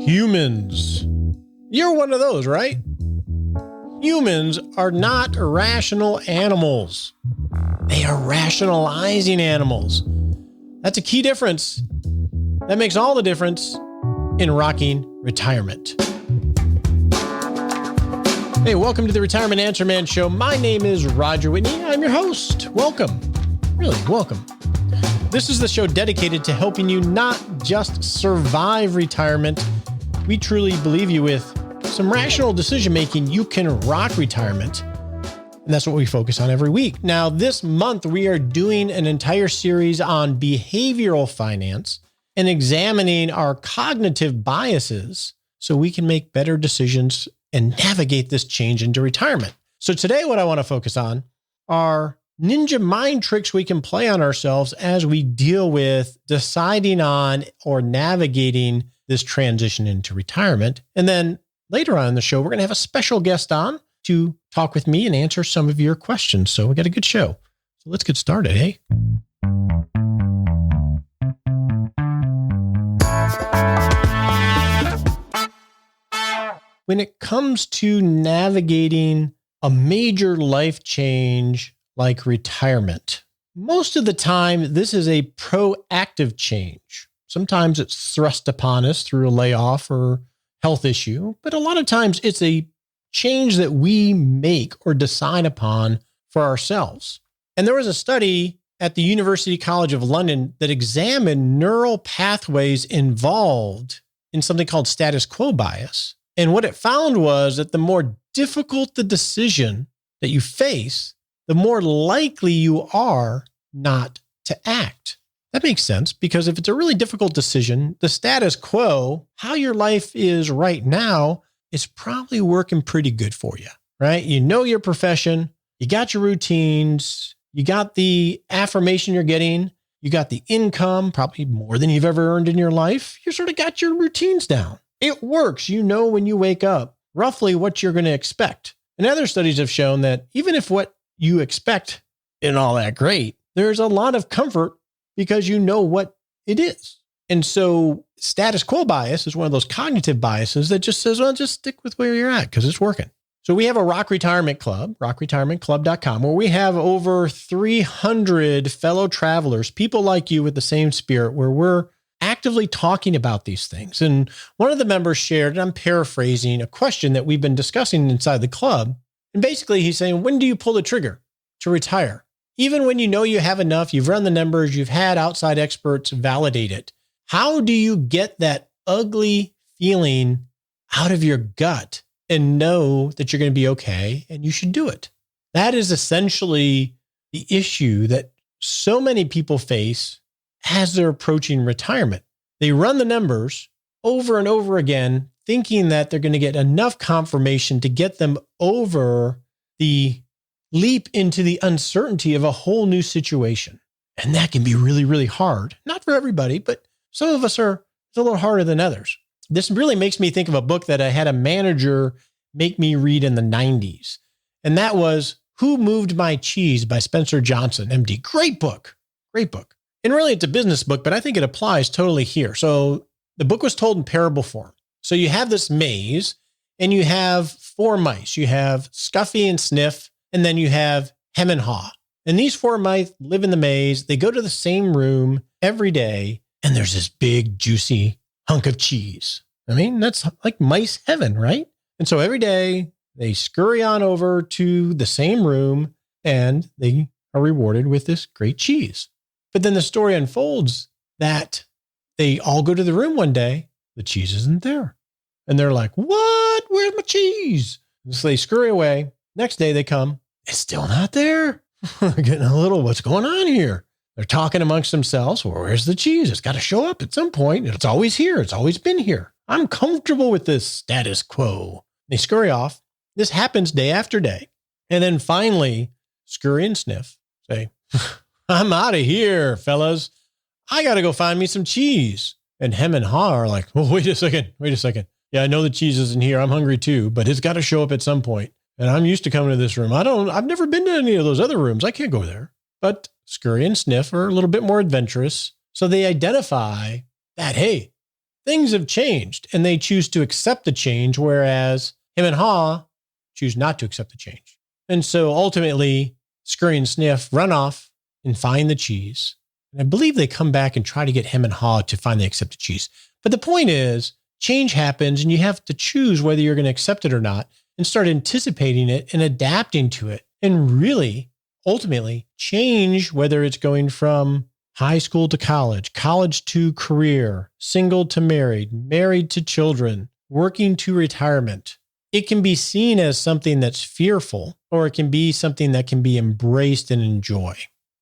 Humans. You're one of those, right? Humans are not rational animals. They are rationalizing animals. That's a key difference. That makes all the difference in rocking retirement. Hey, welcome to the Retirement Answer Man Show. My name is Roger Whitney. I'm your host. Welcome. Really, welcome. This is the show dedicated to helping you not just survive retirement. We truly believe you with some rational decision-making, you can rock retirement. And that's what we focus on every week. Now, this month, we are doing an entire series on behavioral finance and examining our cognitive biases so we can make better decisions and navigate this change into retirement. So today, what I want to focus on are ninja mind tricks we can play on ourselves as we deal with deciding on or navigating this transition into retirement. And then later on in the show, we're going to have a special guest on to talk with me and answer some of your questions. So we got a good show. So let's get started, eh? When it comes to navigating a major life change like retirement, most of the time, this is a proactive change. Sometimes it's thrust upon us through a layoff or health issue, but a lot of times it's a change that we make or decide upon for ourselves. And there was a study at the University College of London that examined neural pathways involved in something called status quo bias. And what it found was that the more difficult the decision that you face, the more likely you are not to act. That makes sense, because if it's a really difficult decision, the status quo, how your life is right now, is probably working pretty good for you, right? You know your profession, you got your routines, you got the affirmation you're getting, you got the income, probably more than you've ever earned in your life. You sort of got your routines down. It works. You know when you wake up roughly what you're going to expect. And other studies have shown that even if what you expect isn't all that great, there's a lot of comfort because you know what it is. And so status quo bias is one of those cognitive biases that just says, well, just stick with where you're at because it's working. So we have a Rock Retirement Club, rockretirementclub.com, where we have over 300 fellow travelers, people like you with the same spirit, where we're actively talking about these things. And one of the members shared, and I'm paraphrasing, a question that we've been discussing inside the club. And basically he's saying, when do you pull the trigger to retire? Even when you know you have enough, you've run the numbers, you've had outside experts validate it. How do you get that ugly feeling out of your gut and know that you're going to be okay and you should do it? That is essentially the issue that so many people face as they're approaching retirement. They run the numbers over and over again, thinking that they're going to get enough confirmation to get them over the leap into the uncertainty of a whole new situation. And that can be really, really hard. Not for everybody, but some of us it's a little harder than others. This really makes me think of a book that I had a manager make me read in the 90s. And that was Who Moved My Cheese by Spencer Johnson, MD. Great book. Great book. And really it's a business book, but I think it applies totally here. So the book was told in parable form. So you have this maze and you have four mice. You have Scuffy and Sniff, and then you have Hem and Haw. And these four mice live in the maze. They go to the same room every day, and there's this big, juicy hunk of cheese. I mean, that's like mice heaven, right? And so every day they scurry on over to the same room and they are rewarded with this great cheese. But then the story unfolds that they all go to the room one day, the cheese isn't there. And they're like, what? Where's my cheese? And so they scurry away. Next day they come, it's still not there. They're getting a little, what's going on here? They're talking amongst themselves. Well, where's the cheese? It's got to show up at some point. It's always here. It's always been here. I'm comfortable with this status quo. They scurry off. This happens day after day. And then finally, Scurry and Sniff say, I'm out of here, fellas. I got to go find me some cheese. And Hem and Haw are like, well, wait a second. Yeah, I know the cheese isn't here. I'm hungry too, but it's got to show up at some point. And I'm used to coming to this room. I've never been to any of those other rooms. I can't go there. But Scurry and Sniff are a little bit more adventurous. So they identify that, hey, things have changed and they choose to accept the change, whereas him and Ha choose not to accept the change. And so ultimately, Scurry and Sniff run off and find the cheese. And I believe they come back and try to get him and Ha to finally accept the cheese. But the point is, change happens and you have to choose whether you're going to accept it or not and start anticipating it and adapting to it and really, ultimately, change whether it's going from high school to college, college to career, single to married, married to children, working to retirement. It can be seen as something that's fearful, or it can be something that can be embraced and enjoy.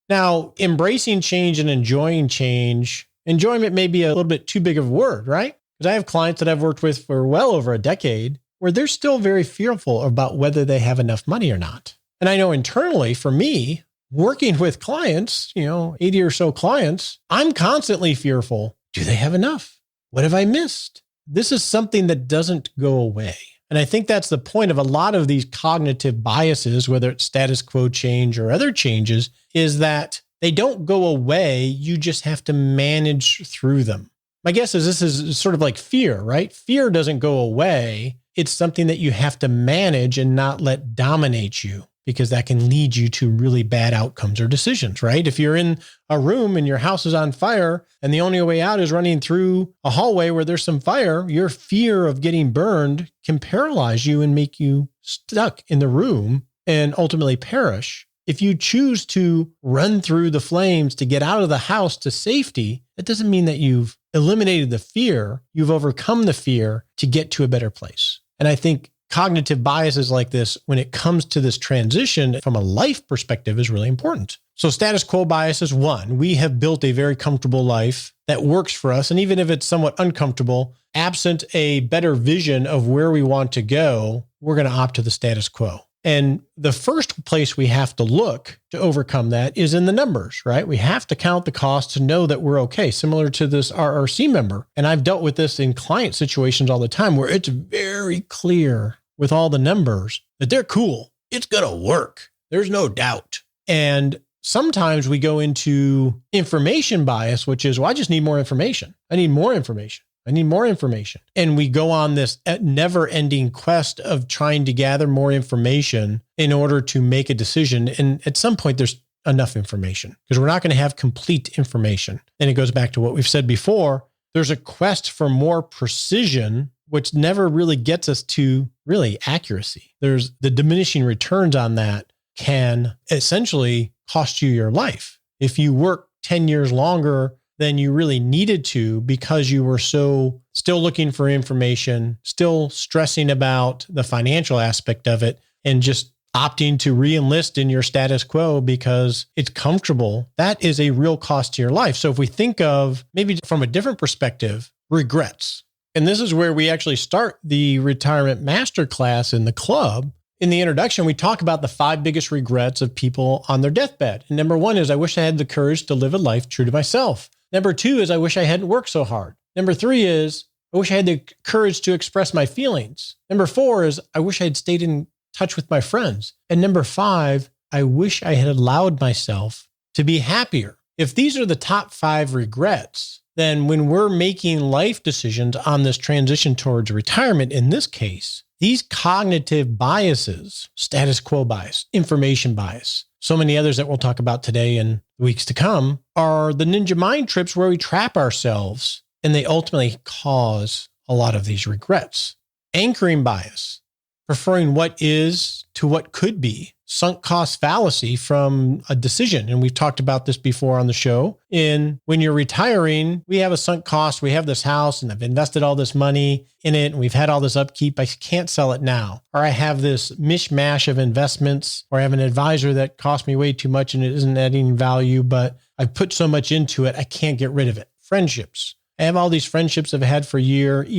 Now, embracing change and enjoying change, enjoyment may be a little bit too big of a word, right? Because I have clients that I've worked with for well over a decade where they're still very fearful about whether they have enough money or not. And I know internally for me, working with clients, 80 or so clients, I'm constantly fearful. Do they have enough? What have I missed? This is something that doesn't go away. And I think that's the point of a lot of these cognitive biases, whether it's status quo change or other changes, is that they don't go away. You just have to manage through them. My guess is this is sort of like fear, right? Fear doesn't go away. It's something that you have to manage and not let dominate you, because that can lead you to really bad outcomes or decisions, right? If you're in a room and your house is on fire and the only way out is running through a hallway where there's some fire, your fear of getting burned can paralyze you and make you stuck in the room and ultimately perish. If you choose to run through the flames to get out of the house to safety, that doesn't mean that you've eliminated the fear. You've overcome the fear to get to a better place. And I think cognitive biases like this, when it comes to this transition from a life perspective, is really important. So status quo bias is one. We have built a very comfortable life that works for us. And even if it's somewhat uncomfortable, absent a better vision of where we want to go, we're going to opt to the status quo. And the first place we have to look to overcome that is in the numbers, right? We have to count the cost to know that we're okay, similar to this RRC member. And I've dealt with this in client situations all the time where it's very clear with all the numbers that they're cool. It's going to work. There's no doubt. And sometimes we go into information bias, which is, well, I just need more information. I need more information. I need more information. And we go on this never-ending quest of trying to gather more information in order to make a decision. And at some point, there's enough information because we're not going to have complete information. And it goes back to what we've said before. There's a quest for more precision, which never really gets us to really accuracy. There's the diminishing returns on that can essentially cost you your life. If you work 10 years longer than you really needed to because you were so still looking for information, still stressing about the financial aspect of it, and just opting to re-enlist in your status quo because it's comfortable, that is a real cost to your life. So if we think of maybe from a different perspective, regrets. And this is where we actually start the retirement masterclass in the club. In the introduction, we talk about the 5 biggest regrets of people on their deathbed. And number 1 is, I wish I had the courage to live a life true to myself. Number 2 is, I wish I hadn't worked so hard. Number 3 is, I wish I had the courage to express my feelings. Number 4 is, I wish I had stayed in touch with my friends. And number 5, I wish I had allowed myself to be happier. If these are the top 5 regrets, then when we're making life decisions on this transition towards retirement, in this case, these cognitive biases, status quo bias, information bias, so many others that we'll talk about today and weeks to come, are the ninja mind trips where we trap ourselves and they ultimately cause a lot of these regrets. Anchoring bias, preferring what is to what could be. Sunk cost fallacy from a decision. And we've talked about this before on the show. When you're retiring, we have a sunk cost. We have this house and I've invested all this money in it and we've had all this upkeep. I can't sell it now. Or I have this mishmash of investments, or I have an advisor that cost me way too much and it isn't adding value, but I've put so much into it, I can't get rid of it. Friendships. I have all these friendships I've had for years,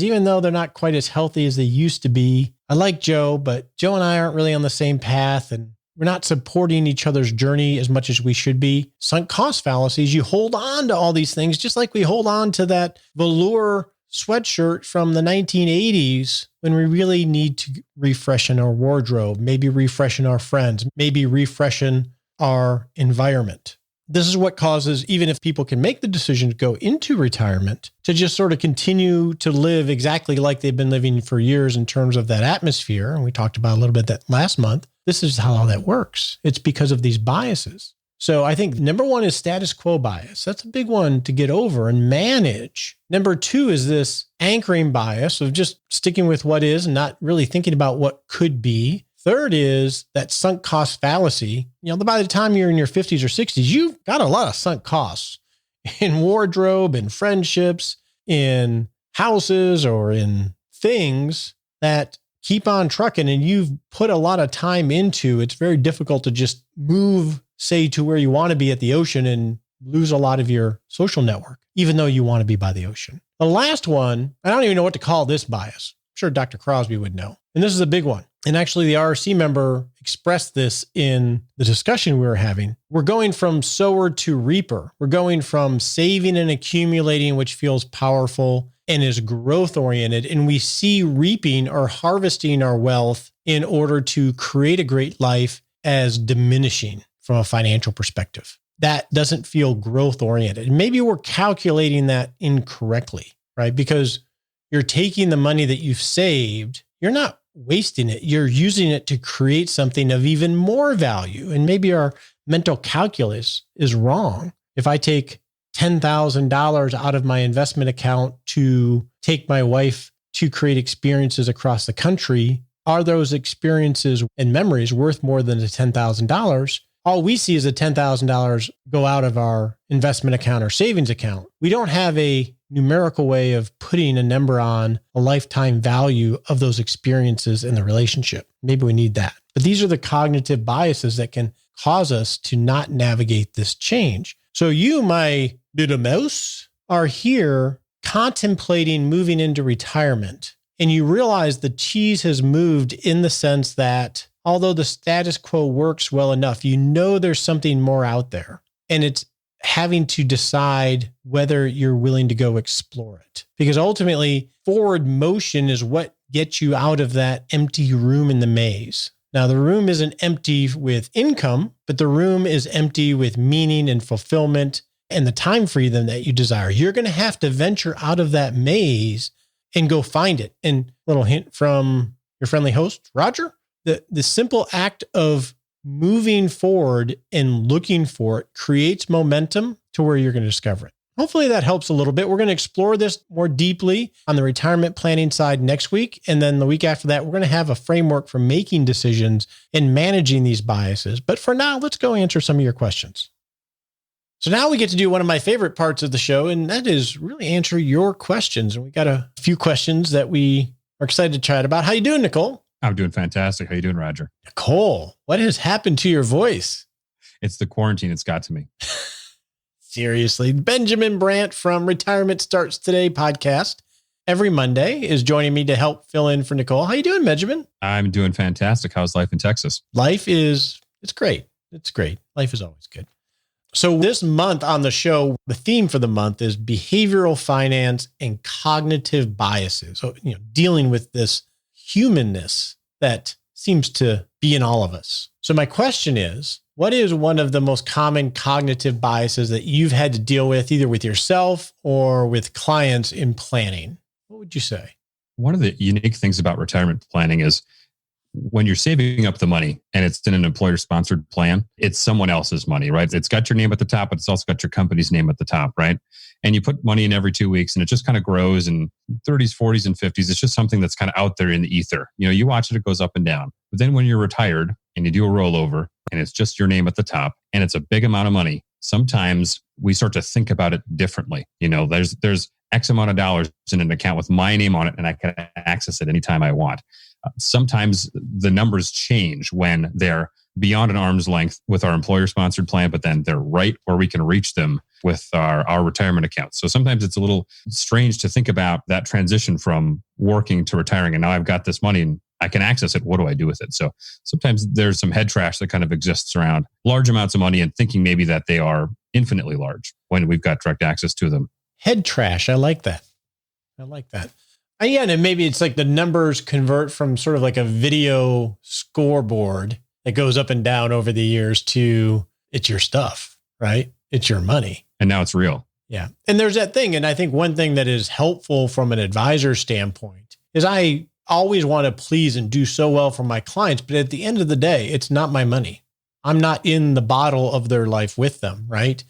even though they're not quite as healthy as they used to be. I like Joe, but Joe and I aren't really on the same path and we're not supporting each other's journey as much as we should be. Sunk cost fallacies. You hold on to all these things, just like we hold on to that velour sweatshirt from the 1980s when we really need to refreshen our wardrobe, maybe refreshen our friends, maybe refreshen our environment. This is what causes, even if people can make the decision to go into retirement, to just sort of continue to live exactly like they've been living for years in terms of that atmosphere. And we talked about a little bit that last month. This is how that works. It's because of these biases. So I think number one is status quo bias. That's a big one to get over and manage. Number two is this anchoring bias of just sticking with what is and not really thinking about what could be. Third is that sunk cost fallacy. By the time you're in your 50s or 60s, you've got a lot of sunk costs in wardrobe, in friendships, in houses, or in things that keep on trucking, and you've put a lot of time into. It's very difficult to just move, say, to where you want to be at the ocean and lose a lot of your social network, even though you want to be by the ocean. The last one, I don't even know what to call this bias. I'm sure Dr. Crosby would know. And this is a big one. And actually, the RRC member expressed this in the discussion we were having. We're going from sower to reaper. We're going from saving and accumulating, which feels powerful and is growth oriented. And we see reaping or harvesting our wealth in order to create a great life as diminishing from a financial perspective. That doesn't feel growth oriented. Maybe we're calculating that incorrectly, right? Because you're taking the money that you've saved, you're not wasting it. You're using it to create something of even more value. And maybe our mental calculus is wrong. If I take $10,000 out of my investment account to take my wife to create experiences across the country, are those experiences and memories worth more than the $10,000? All we see is the $10,000 go out of our investment account or savings account. We don't have a numerical way of putting a number on a lifetime value of those experiences in the relationship. Maybe we need that. But these are the cognitive biases that can cause us to not navigate this change. So you, my little mouse, are here contemplating moving into retirement. And you realize the cheese has moved in the sense that although the status quo works well enough, you know there's something more out there. And it's having to decide whether you're willing to go explore it. Because ultimately, forward motion is what gets you out of that empty room in the maze. Now, the room isn't empty with income, but the room is empty with meaning and fulfillment and the time freedom that you desire. You're going to have to venture out of that maze and go find it. And a little hint from your friendly host, Roger, the simple act of moving forward and looking for it creates momentum to where you're going to discover it. Hopefully that helps a little bit. We're going to explore this more deeply on the retirement planning side next week. And then the week after that, we're going to have a framework for making decisions and managing these biases. But for now, let's go answer some of your questions. So now we get to do one of my favorite parts of the show, and that is really answer your questions. And we got a few questions that we are excited to chat about. How you doing, Nicole? I'm doing fantastic. How you doing, Roger? Nicole, what has happened to your voice? It's the quarantine. It's got to me. Seriously. Benjamin Brandt from Retirement Starts Today podcast every Monday is joining me to help fill in for Nicole. How you doing, Benjamin? I'm doing fantastic. How's life in Texas? It's great. It's great. Life is always good. So this month on the show, the theme for the month is behavioral finance and cognitive biases. So, dealing with this humanness that seems to be in all of us. So my question is, what is one of the most common cognitive biases that you've had to deal with, either with yourself or with clients in planning? What would you say? One of the unique things about retirement planning is when you're saving up the money and it's in an employer-sponsored plan, it's someone else's money, right? It's got your name at the top, but it's also got your company's name at the top, right? And you put money in every 2 weeks and it just kind of grows in 30s, 40s, and 50s. It's just something that's kind of out there in the ether. You watch it, it goes up and down. But then when you're retired and you do a rollover and it's just your name at the top and it's a big amount of money, sometimes we start to think about it differently. There's X amount of dollars in an account with my name on it and I can access it anytime I want. Sometimes the numbers change when they're beyond an arm's length with our employer-sponsored plan, but then they're right where we can reach them with our retirement accounts. So sometimes it's a little strange to think about that transition from working to retiring. And now I've got this money and I can access it. What do I do with it? So sometimes there's some head trash that kind of exists around large amounts of money and thinking maybe that they are infinitely large when we've got direct access to them. Head trash. I like that. Yeah, and maybe it's like the numbers convert from sort of like a video scoreboard that goes up and down over the years to it's your stuff, right? It's your money. And now it's real. Yeah. And there's that thing. And I think one thing that is helpful from an advisor standpoint is I always want to please and do so well for my clients. But at the end of the day, it's not my money. I'm not in the bottle of their life with them. Right.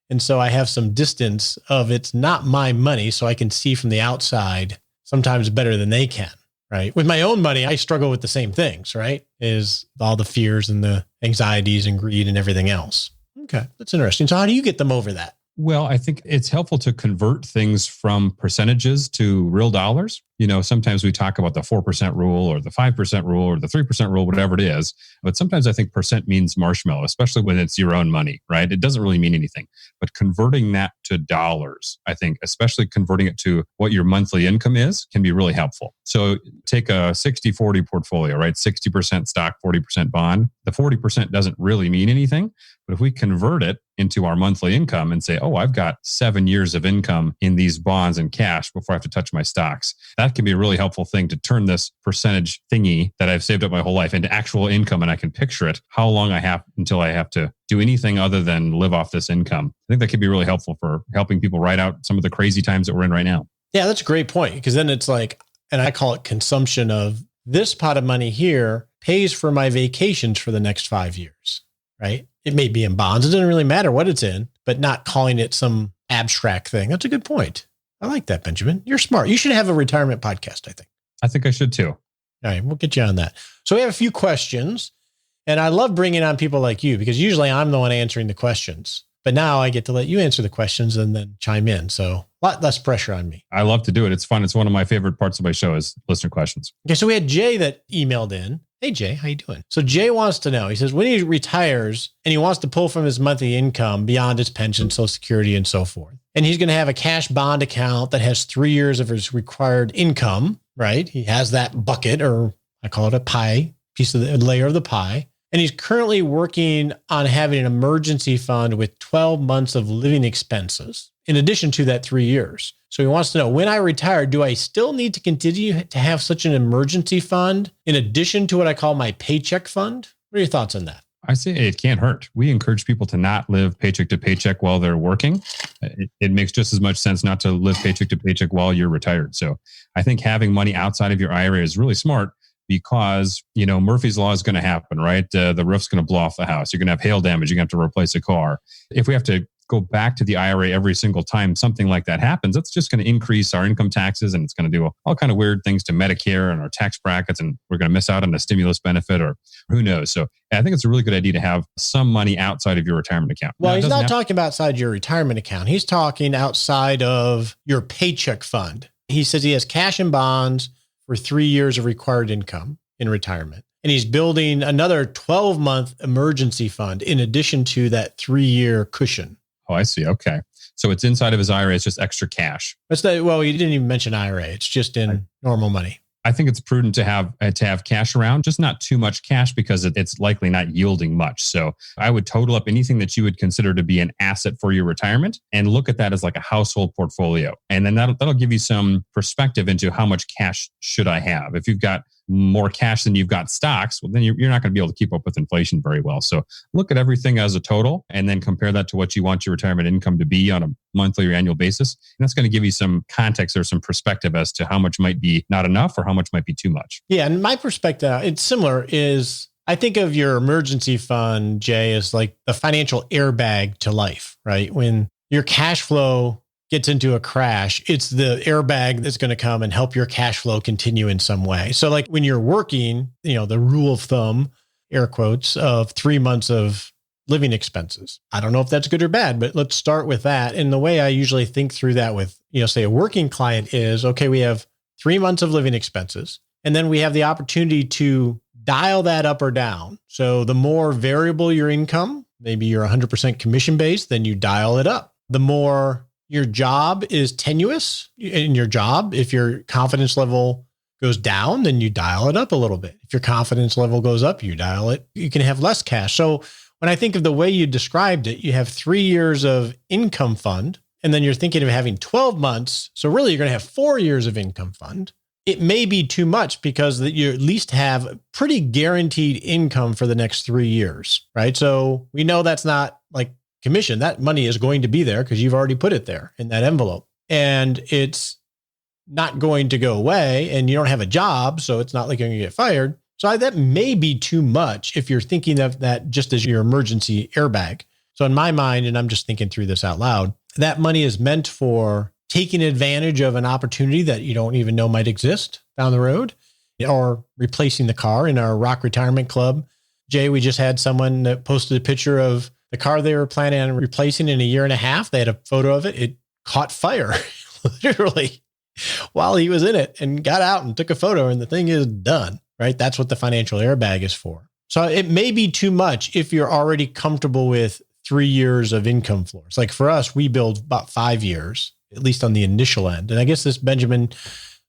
And so I have some distance of it's not my money. So I can see from the outside sometimes better than they can. Right. With my own money, I struggle with the same things. Right. Is all the fears and the anxieties and greed and everything else. Okay. That's interesting. So how do you get them over that? Well, I think it's helpful to convert things from percentages to real dollars. Sometimes we talk about the 4% rule or the 5% rule or the 3% rule, whatever it is. But sometimes I think percent means marshmallow, especially when it's your own money, right? It doesn't really mean anything. But converting that to dollars, I think, especially converting it to what your monthly income is, can be really helpful. So take a 60-40 portfolio, right? 60% stock, 40% bond. The 40% doesn't really mean anything. But if we convert it into our monthly income and say, oh, I've got 7 years of income in these bonds and cash before I have to touch my stocks, that can be a really helpful thing to turn this percentage thingy that I've saved up my whole life into actual income. And I can picture it, how long I have until I have to do anything other than live off this income. I think that could be really helpful for helping people write out some of the crazy times that we're in right now. Yeah, that's a great point. Because then it's like, and I call it consumption of this pot of money here pays for my vacations for the next 5 years, right? It may be in bonds. It doesn't really matter what it's in, but not calling it some abstract thing. That's a good point. I like that, Benjamin. You're smart. You should have a retirement podcast, I think. I think I should too. All right, we'll get you on that. So we have a few questions, and I love bringing on people like you because usually I'm the one answering the questions, but now I get to let you answer the questions and then chime in. So a lot less pressure on me. I love to do it. It's fun. It's one of my favorite parts of my show is listener questions. Okay, so we had Jay that emailed in. Hey, Jay, how you doing? So Jay wants to know, he says, when he retires and he wants to pull from his monthly income beyond his pension, Social Security, and so forth, and he's going to have a cash bond account that has 3 years of his required income, right? He has that bucket, or I call it a pie, piece of the layer of the pie. And he's currently working on having an emergency fund with 12 months of living expenses in addition to that 3 years. So he wants to know, when I retire, do I still need to continue to have such an emergency fund in addition to what I call my paycheck fund? What are your thoughts on that? I say it can't hurt. We encourage people to not live paycheck to paycheck while they're working. It makes just as much sense not to live paycheck to paycheck while you're retired. So I think having money outside of your IRA is really smart because, Murphy's Law is going to happen, right? The roof's going to blow off the house. You're going to have hail damage. You're going to have to replace a car. If we have to go back to the IRA every single time something like that happens, that's just going to increase our income taxes, and it's going to do all kind of weird things to Medicare and our tax brackets, and we're going to miss out on a stimulus benefit, or who knows. So I think it's a really good idea to have some money outside of your retirement account. Well, he's not talking about outside your retirement account. He's talking outside of your paycheck fund. He says he has cash and bonds for 3 years of required income in retirement. And he's building another 12-month emergency fund in addition to that 3-year cushion. Oh, I see. Okay. So it's inside of his IRA. It's just extra cash. Well, you didn't even mention IRA. It's just in normal money. I think it's prudent to have cash around, just not too much cash because it's likely not yielding much. So I would total up anything that you would consider to be an asset for your retirement and look at that as like a household portfolio. And then that'll give you some perspective into how much cash should I have. If you've got more cash than you've got stocks, well, then you're not going to be able to keep up with inflation very well. So look at everything as a total and then compare that to what you want your retirement income to be on a monthly or annual basis. And that's going to give you some context or some perspective as to how much might be not enough or how much might be too much. Yeah. And my perspective, it's similar, is I think of your emergency fund, Jay, as like the financial airbag to life, right? When your cash flow gets into a crash, it's the airbag that's going to come and help your cash flow continue in some way. So like when you're working, the rule of thumb, air quotes, of 3 months of living expenses. I don't know if that's good or bad, but let's start with that. And the way I usually think through that with, say a working client is, okay, we have 3 months of living expenses, and then we have the opportunity to dial that up or down. So the more variable your income, maybe you're 100% commission based, then you dial it up. The more your job is tenuous in your job, if your confidence level goes down, then you dial it up a little bit. If your confidence level goes up, you dial it. You can have less cash. So when I think of the way you described it, you have 3 years of income fund, and then you're thinking of having 12 months. So really you're going to have 4 years of income fund. It may be too much because you at least have pretty guaranteed income for the next 3 years, right? So we know that's not like commission. That money is going to be there because you've already put it there in that envelope. And it's not going to go away, and you don't have a job, so it's not like you're going to get fired. So that may be too much if you're thinking of that just as your emergency airbag. So in my mind, and I'm just thinking through this out loud, that money is meant for taking advantage of an opportunity that you don't even know might exist down the road, or replacing the car. In our Rock Retirement Club, Jay, we just had someone that posted a picture of the car they were planning on replacing in a year and a half. They had a photo of it. It caught fire literally while he was in it, and got out and took a photo, and the thing is done, right? That's what the financial airbag is for. So it may be too much if you're already comfortable with 3 years of income floors. Like for us, we build about 5 years, at least on the initial end. And I guess this, Benjamin,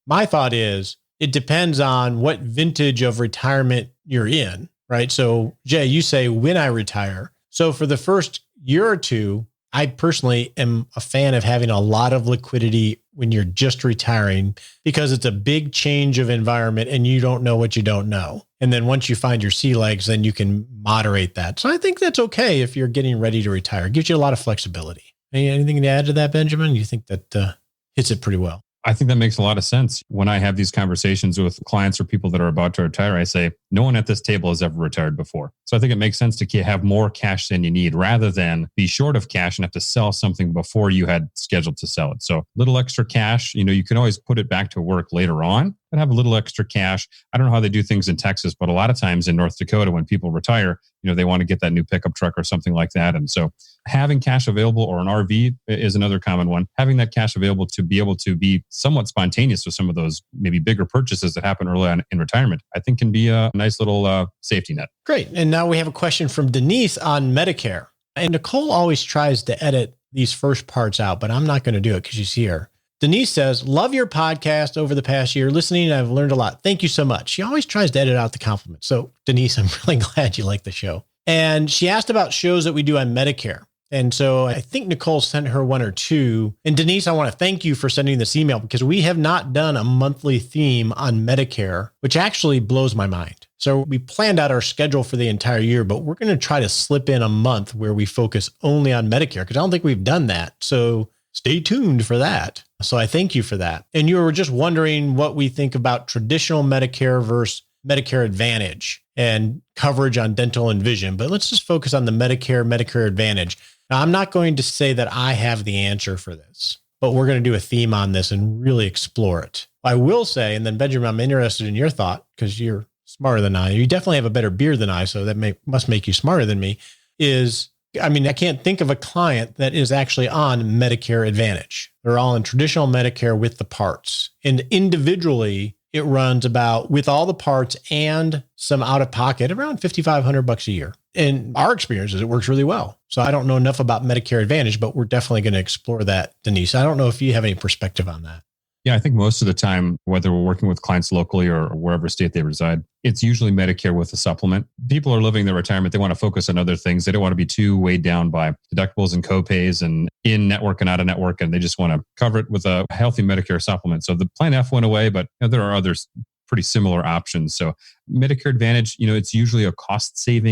my thought is it depends on what vintage of retirement you're in, right? So Jay, you say when I retire. So for the first year or two, I personally am a fan of having a lot of liquidity when you're just retiring, because it's a big change of environment and you don't know what you don't know. And then once you find your sea legs, then you can moderate that. So I think that's okay if you're getting ready to retire. It gives you a lot of flexibility. Anything to add to that, Benjamin? You think that hits it pretty well? I think that makes a lot of sense. When I have these conversations with clients or people that are about to retire, I say, no one at this table has ever retired before. So I think it makes sense to have more cash than you need rather than be short of cash and have to sell something before you had scheduled to sell it. So little extra cash, you can always put it back to work later on, but have a little extra cash. I don't know how they do things in Texas, but a lot of times in North Dakota, when people retire, they want to get that new pickup truck or something like that. And so having cash available, or an RV is another common one, having that cash available to be able to be somewhat spontaneous with some of those maybe bigger purchases that happen early on in retirement, I think can be a nice little safety net. Great. And now we have a question from Denise on Medicare. And Nicole always tries to edit these first parts out, but I'm not going to do it because she's here. Denise says, love your podcast over the past year. Listening, I've learned a lot. Thank you so much. She always tries to edit out the compliments. So Denise, I'm really glad you like the show. And she asked about shows that we do on Medicare. And so I think Nicole sent her one or two. And Denise, I want to thank you for sending this email, because we have not done a monthly theme on Medicare, which actually blows my mind. So we planned out our schedule for the entire year, but we're going to try to slip in a month where we focus only on Medicare, because I don't think we've done that. So stay tuned for that. So I thank you for that. And you were just wondering what we think about traditional Medicare versus Medicare Advantage and coverage on dental and vision. But let's just focus on the Medicare Advantage. Now, I'm not going to say that I have the answer for this, but we're going to do a theme on this and really explore it. I will say, and then Benjamin, I'm interested in your thought because you're smarter than I. You definitely have a better beard than I, so that must make you smarter than me. I can't think of a client that is actually on Medicare Advantage. They're all in traditional Medicare with the parts. And individually, it runs about, with all the parts and some out of pocket, around $5,500 a year. In our experiences, it works really well. So I don't know enough about Medicare Advantage, but we're definitely going to explore that, Denise. I don't know if you have any perspective on that. Yeah, I think most of the time, whether we're working with clients locally or wherever state they reside, it's usually Medicare with a supplement. People are living their retirement. They want to focus on other things. They don't want to be too weighed down by deductibles and copays and in-network and out-of-network, and they just want to cover it with a healthy Medicare supplement. So the Plan F went away, but there are others pretty similar options. So Medicare Advantage, it's usually a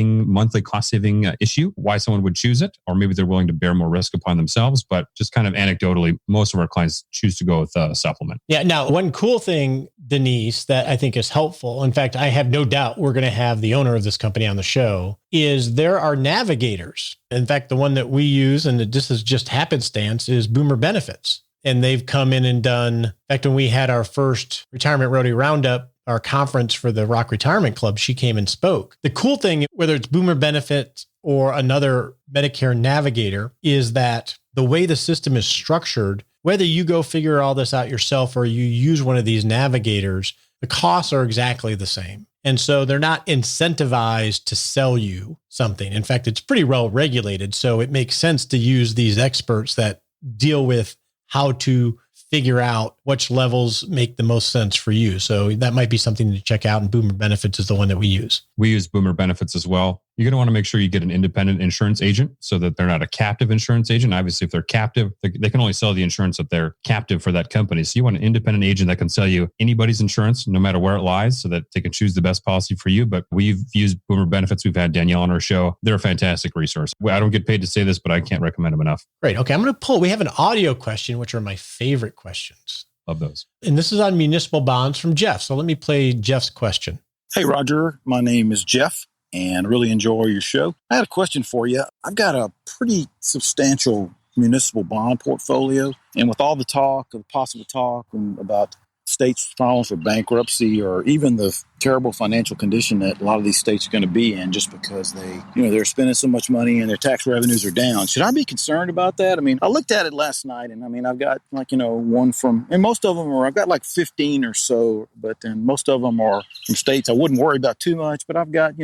monthly cost saving issue, why someone would choose it, or maybe they're willing to bear more risk upon themselves. But just kind of anecdotally, most of our clients choose to go with a supplement. Yeah. Now, one cool thing, Denise, that I think is helpful, in fact, I have no doubt we're going to have the owner of this company on the show, is there are navigators. In fact, the one that we use, and this is just happenstance, is Boomer Benefits. And they've come in and done, in fact, when we had our first Retirement Roadie Roundup, our conference for the Rock Retirement Club, she came and spoke. The cool thing, whether it's Boomer Benefits or another Medicare navigator, is that the way the system is structured, whether you go figure all this out yourself or you use one of these navigators, the costs are exactly the same. And so they're not incentivized to sell you something. In fact, it's pretty well regulated. So it makes sense to use these experts that deal with how to figure out which levels make the most sense for you. So that might be something to check out. And Boomer Benefits is the one that we use. We use Boomer Benefits as well. You're going to want to make sure you get an independent insurance agent so that they're not a captive insurance agent. Obviously, if they're captive, they can only sell the insurance that they're captive for that company. So you want an independent agent that can sell you anybody's insurance, no matter where it lies, so that they can choose the best policy for you. But we've used Boomer Benefits. We've had Danielle on our show. They're a fantastic resource. I don't get paid to say this, but I can't recommend them enough. Great. Okay, I'm going to pull. We have an audio question, which are my favorite questions. Love those. And this is on municipal bonds from Jeff. So let me play Jeff's question. Hey, Roger. My name is Jeff, and really enjoy your show. I had a question for you. I've got a pretty substantial municipal bond portfolio, and with all the talk, the possible talk about states filing for bankruptcy, or even the terrible financial condition that a lot of these states are going to be in just because they're spending so much money and their tax revenues are down. Should I be concerned about that? I mean, I looked at it last night, and I've got one from, and most of them I've got 15 or so, but then most of them are from states I wouldn't worry about too much, but I've got,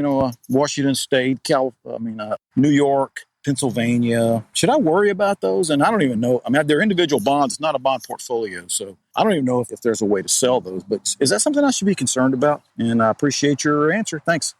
Washington State, New York, Pennsylvania. Should I worry about those? And I don't even know. They're individual bonds. It's not a bond portfolio. So I don't even know if there's a way to sell those. But is that something I should be concerned about? And I appreciate your answer. Thanks.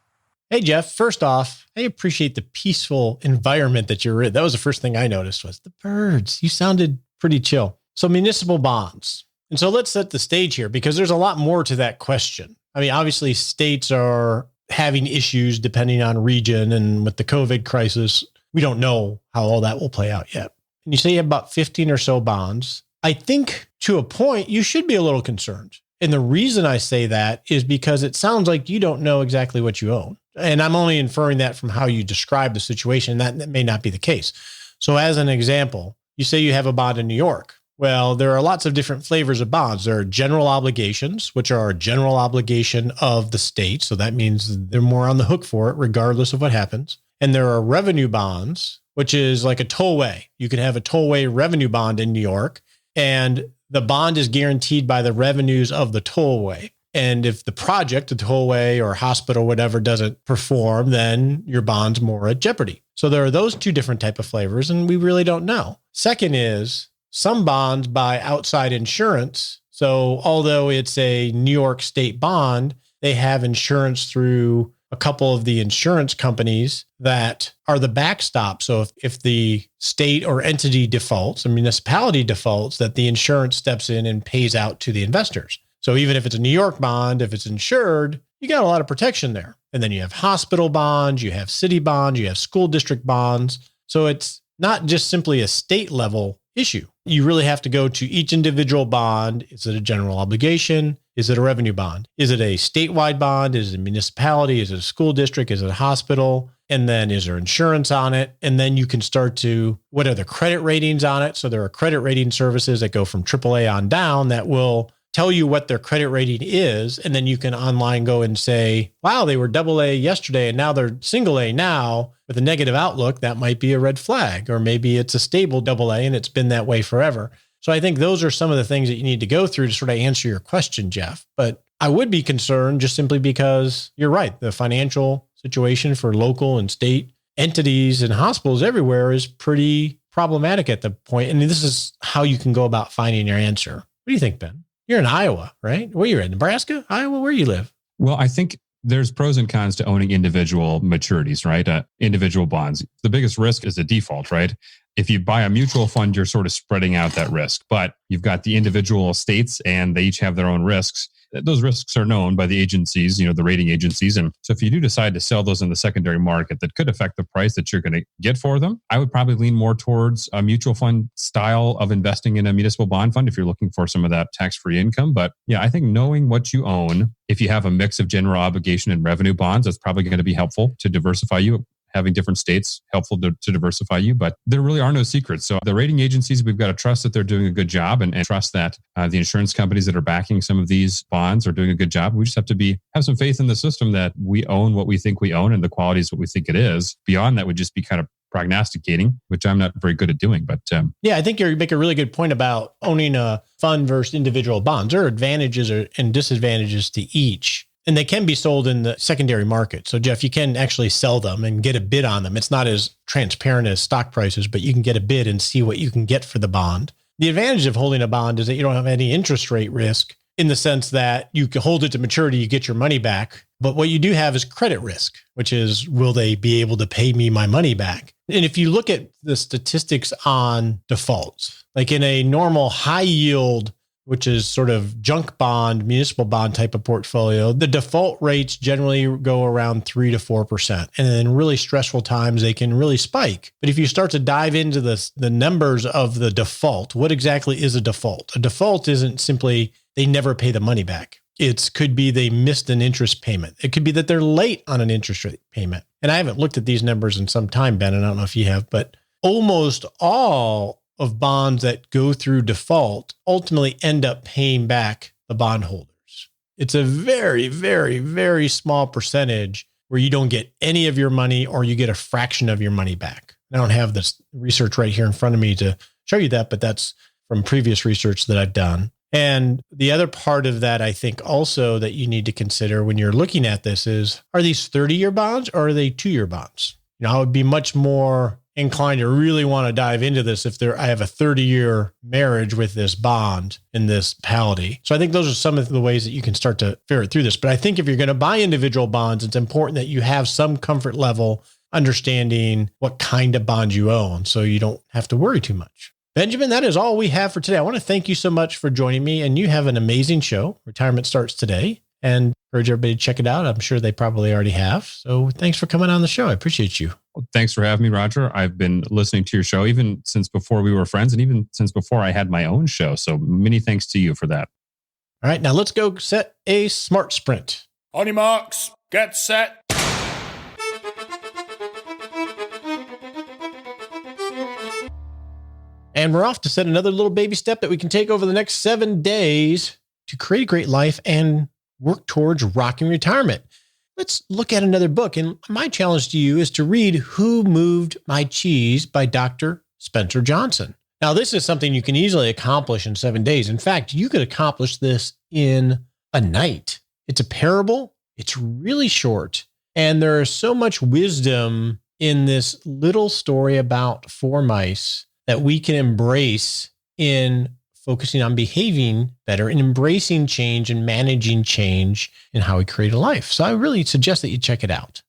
Hey, Jeff. First off, I appreciate the peaceful environment that you're in. That was the first thing I noticed was the birds. You sounded pretty chill. So municipal bonds. And so let's set the stage here because there's a lot more to that question. Obviously, states are having issues depending on region, and with the COVID crisis, we don't know how all that will play out yet. And you say you have about 15 or so bonds. I think to a point, you should be a little concerned. And the reason I say that is because it sounds like you don't know exactly what you own. And I'm only inferring that from how you describe the situation. That may not be the case. So as an example, you say you have a bond in New York. Well, there are lots of different flavors of bonds. There are general obligations, which are a general obligation of the state. So that means they're more on the hook for it, regardless of what happens. And there are revenue bonds, which is like a tollway. You can have a tollway revenue bond in New York, and the bond is guaranteed by the revenues of the tollway. And if the project, the tollway or hospital, whatever, doesn't perform, then your bond's more at jeopardy. So there are those two different type of flavors, and we really don't know. Second is some bonds buy outside insurance. So although it's a New York state bond, they have insurance through a couple of the insurance companies that are the backstop. So if the state or entity defaults, a municipality defaults, that the insurance steps in and pays out to the investors. So even if it's a New York bond, if it's insured, you got a lot of protection there. And then you have hospital bonds, you have city bonds, you have school district bonds. So it's not just simply a state level issue. You really have to go to each individual bond. Is it a general obligation? Is it a revenue bond? Is it a statewide bond? Is it a municipality? Is it a school district? Is it a hospital? And then is there insurance on it? And then you can start to, what are the credit ratings on it? So there are credit rating services that go from AAA on down that will tell you what their credit rating is. And then you can online go and say, wow, they were AA yesterday and now they're single A now with a negative outlook. That might be a red flag, or maybe it's a stable AA and it's been that way forever. So I think those are some of the things that you need to go through to sort of answer your question, Jeff. But I would be concerned just simply because you're right. The financial situation for local and state entities and hospitals everywhere is pretty problematic at the point. And this is how you can go about finding your answer. What do you think, Ben? You're in Iowa, right? Where you're in Nebraska, Iowa, where you live? Well, I think there's pros and cons to owning individual maturities, right? Individual bonds. The biggest risk is a default, right? If you buy a mutual fund, you're sort of spreading out that risk, but you've got the individual estates and they each have their own risks. Those risks are known by the agencies, the rating agencies. And so if you do decide to sell those in the secondary market, that could affect the price that you're going to get for them. I would probably lean more towards a mutual fund style of investing in a municipal bond fund if you're looking for some of that tax-free income. But yeah, I think knowing what you own, if you have a mix of general obligation and revenue bonds, that's probably going to be helpful to diversify you. Having different states helpful to diversify you, but there really are no secrets. So the rating agencies, we've got to trust that they're doing a good job and trust that the insurance companies that are backing some of these bonds are doing a good job. We just have to have some faith in the system that we own what we think we own and the quality is what we think it is. Beyond that would just be kind of prognosticating, which I'm not very good at doing. But yeah, I think you make a really good point about owning a fund versus individual bonds. There are advantages and disadvantages to each. And they can be sold in the secondary market. So Jeff, you can actually sell them and get a bid on them. It's not as transparent as stock prices, but you can get a bid and see what you can get for the bond. The advantage of holding a bond is that you don't have any interest rate risk in the sense that you can hold it to maturity, you get your money back. But what you do have is credit risk, which is, will they be able to pay me my money back? And if you look at the statistics on defaults, like in a normal high yield, which is sort of junk bond, municipal bond type of portfolio, the default rates generally go around 3 to 4%. And in really stressful times, they can really spike. But if you start to dive into the numbers of the default, what exactly is a default? A default isn't simply they never pay the money back. It could be they missed an interest payment. It could be that they're late on an interest rate payment. And I haven't looked at these numbers in some time, Ben, and I don't know if you have, but almost all of bonds that go through default ultimately end up paying back the bondholders. It's a very, very, very small percentage where you don't get any of your money or you get a fraction of your money back. I don't have this research right here in front of me to show you that, but that's from previous research that I've done. And the other part of that, I think also that you need to consider when you're looking at this is, are these 30-year bonds or are they 2-year bonds? I would be much more inclined to really want to dive into this if I have a 30-year marriage with this bond in this pality. So I think those are some of the ways that you can start to ferret through this. But I think if you're going to buy individual bonds, it's important that you have some comfort level understanding what kind of bond you own so you don't have to worry too much. Benjamin, that is all we have for today. I want to thank you so much for joining me, and you have an amazing show. Retirement starts today, and encourage everybody to check it out. I'm sure they probably already have. So thanks for coming on the show. I appreciate you. Well, thanks for having me, Roger. I've been listening to your show even since before we were friends and even since before I had my own show. So many thanks to you for that. All right, now let's go set a smart sprint. On your marks, get set. And we're off to set another little baby step that we can take over the next 7 days to create a great life and work towards rocking retirement. Let's look at another book. And my challenge to you is to read Who Moved My Cheese by Dr. Spencer Johnson. Now, this is something you can easily accomplish in 7 days. In fact, you could accomplish this in a night. It's a parable. It's really short. And there is so much wisdom in this little story about 4 mice that we can embrace in focusing on behaving better and embracing change and managing change in how we create a life. So I really suggest that you check it out.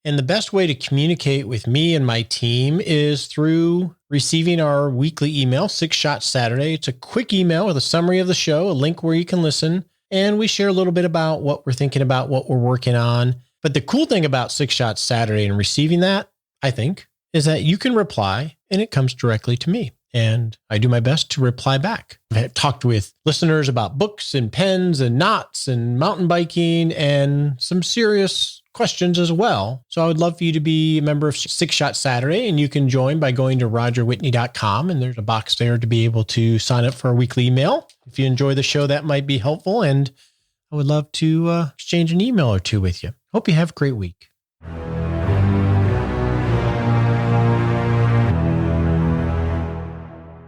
And the best way to communicate with me and my team is through receiving our weekly email, 6 Shot Saturday. It's a quick email with a summary of the show, a link where you can listen, and we share a little bit about what we're thinking about, what we're working on. But the cool thing about 6 Shot Saturday and receiving that, I think, is that you can reply and it comes directly to me. And I do my best to reply back. I've talked with listeners about books and pens and knots and mountain biking and some serious questions as well. So I would love for you to be a member of 6 Shot Saturday, and you can join by going to rogerwhitney.com, and there's a box there to be able to sign up for a weekly email. If you enjoy the show, that might be helpful, and I would love to exchange an email or two with you. Hope you have a great week.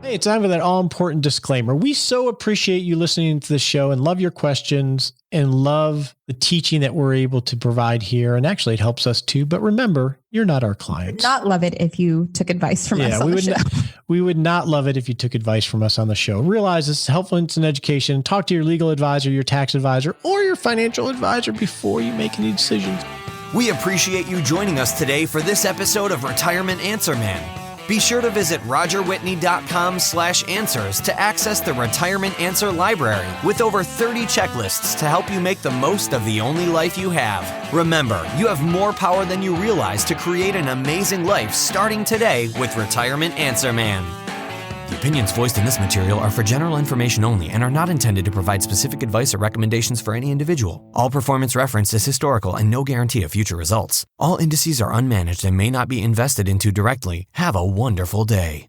Hey, it's time for that all-important disclaimer. We so appreciate you listening to the show and love your questions and love the teaching that we're able to provide here. And actually, it helps us too. But remember, you're not our clients. Not love it if you took advice from us on the show. We would not love it if you took advice from us on the show. Realize this is helpful in education. Talk to your legal advisor, your tax advisor, or your financial advisor before you make any decisions. We appreciate you joining us today for this episode of Retirement Answer Man. Be sure to visit rogerwhitney.com/answers to access the Retirement Answer Library with over 30 checklists to help you make the most of the only life you have. Remember, you have more power than you realize to create an amazing life starting today with Retirement Answer Man. The opinions voiced in this material are for general information only and are not intended to provide specific advice or recommendations for any individual. All performance referenced is historical and no guarantee of future results. All indices are unmanaged and may not be invested into directly. Have a wonderful day.